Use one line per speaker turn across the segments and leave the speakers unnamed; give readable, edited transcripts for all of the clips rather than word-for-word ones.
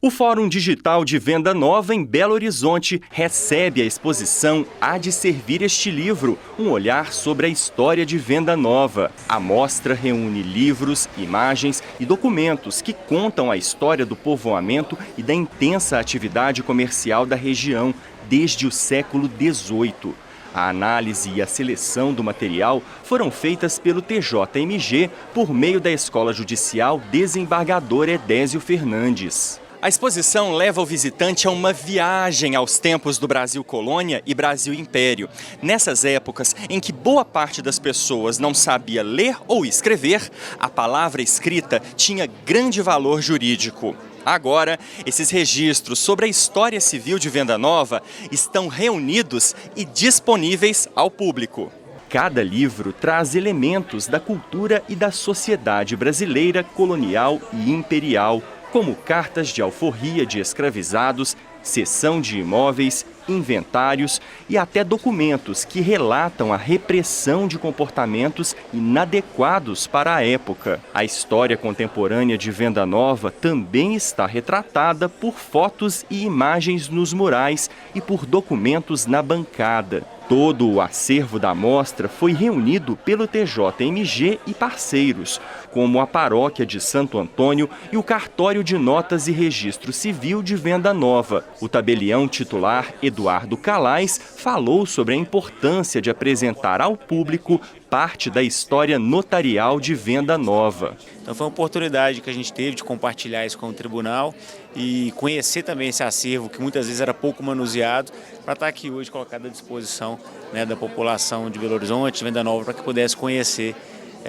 O Fórum Digital de Venda Nova, em Belo Horizonte, recebe a exposição Há de Servir Este Livro, um olhar sobre a história de Venda Nova. A mostra reúne livros, imagens e documentos que contam a história do povoamento e da intensa atividade comercial da região desde o século XVIII. A análise e a seleção do material foram feitas pelo TJMG por meio da Escola Judicial Desembargador Edésio Fernandes. A exposição leva o visitante a uma viagem aos tempos do Brasil Colônia e Brasil Império. Nessas épocas em que boa parte das pessoas não sabia ler ou escrever, a palavra escrita tinha grande valor jurídico. Agora, esses registros sobre a história civil de Venda Nova estão reunidos e disponíveis ao público. Cada livro traz elementos da cultura e da sociedade brasileira colonial e imperial, como cartas de alforria de escravizados, cessão de imóveis, inventários e até documentos que relatam a repressão de comportamentos inadequados para a época. A história contemporânea de Venda Nova também está retratada por fotos e imagens nos murais e por documentos na bancada. Todo o acervo da mostra foi reunido pelo TJMG e parceiros, como a Paróquia de Santo Antônio e o Cartório de Notas e Registro Civil de Venda Nova. O tabelião titular Eduardo Calais falou sobre a importância de apresentar ao público parte da história notarial de Venda Nova.
Então foi uma oportunidade que a gente teve de compartilhar isso com o tribunal e conhecer também esse acervo que muitas vezes era pouco manuseado, para estar aqui hoje colocado à disposição, da população de Belo Horizonte, de Venda Nova, para que pudesse conhecer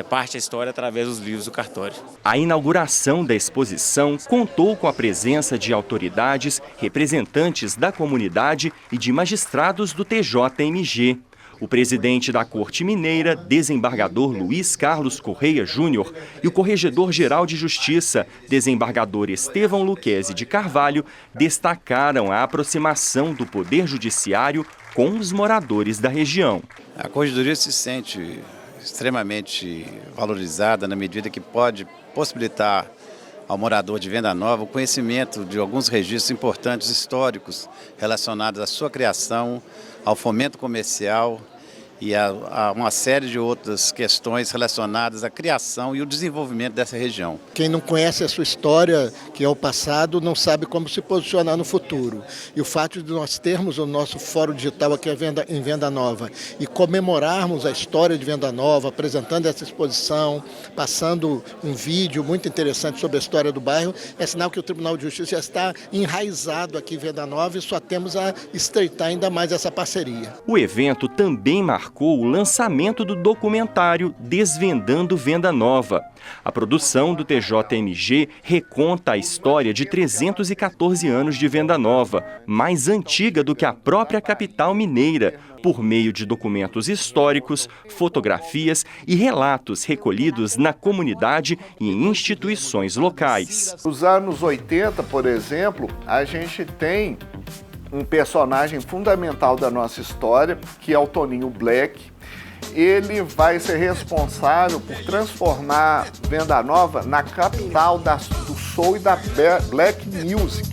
parte da história através dos livros do cartório.
A inauguração da exposição contou com a presença de autoridades, representantes da comunidade e de magistrados do TJMG. O presidente da Corte Mineira, desembargador Luiz Carlos Correia Júnior, e o corregedor-geral de Justiça, desembargador Estevão Luquezzi de Carvalho, destacaram a aproximação do Poder Judiciário com os moradores da região.
A Corregedoria se sente extremamente valorizada na medida que pode possibilitar ao morador de Venda Nova o conhecimento de alguns registros importantes históricos relacionados à sua criação, ao fomento comercial e a uma série de outras questões relacionadas à criação e o desenvolvimento dessa região.
Quem não conhece a sua história, que é o passado, não sabe como se posicionar no futuro. E o fato de nós termos o nosso fórum digital aqui em Venda Nova e comemorarmos a história de Venda Nova, apresentando essa exposição, passando um vídeo muito interessante sobre a história do bairro, é sinal que o Tribunal de Justiça já está enraizado aqui em Venda Nova e só temos a estreitar ainda mais essa parceria.
O evento também marcou o lançamento do documentário Desvendando Venda Nova. A produção do TJMG reconta a história de 314 anos de Venda Nova, mais antiga do que a própria capital mineira, por meio de documentos históricos, fotografias e relatos recolhidos na comunidade e em instituições locais.
Nos anos 80, por exemplo, a gente tem um personagem fundamental da nossa história, que é o Toninho Black. Ele vai ser responsável por transformar Venda Nova na capital do soul e da black music.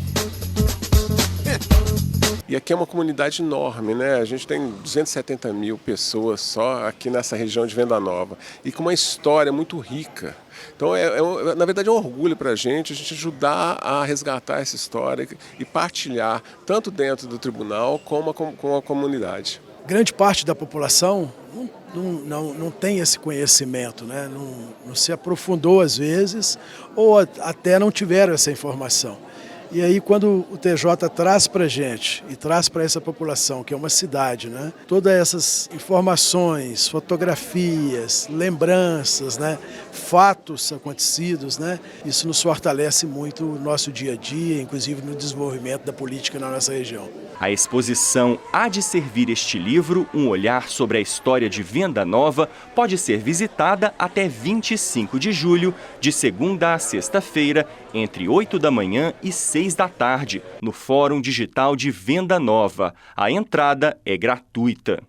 E aqui é uma comunidade enorme, né? A gente tem 270 mil pessoas só aqui nessa região de Venda Nova e com uma história muito rica. Então, na verdade, é um orgulho para a gente ajudar a resgatar essa história e partilhar, tanto dentro do tribunal como com a comunidade.
Grande parte da população não tem esse conhecimento, né? Não se aprofundou às vezes ou até não tiveram essa informação. E aí quando o TJ traz para a gente e traz para essa população, que é uma cidade, né? Todas essas informações, fotografias, lembranças, né? Fatos acontecidos, né? Isso nos fortalece muito no nosso dia a dia, inclusive no desenvolvimento da política na nossa região.
A exposição Há de Servir Este Livro, um olhar sobre a história de Venda Nova, pode ser visitada até 25 de julho, de segunda a sexta-feira, entre 8 da manhã e 6 da tarde, no Fórum Digital de Venda Nova. A entrada é gratuita.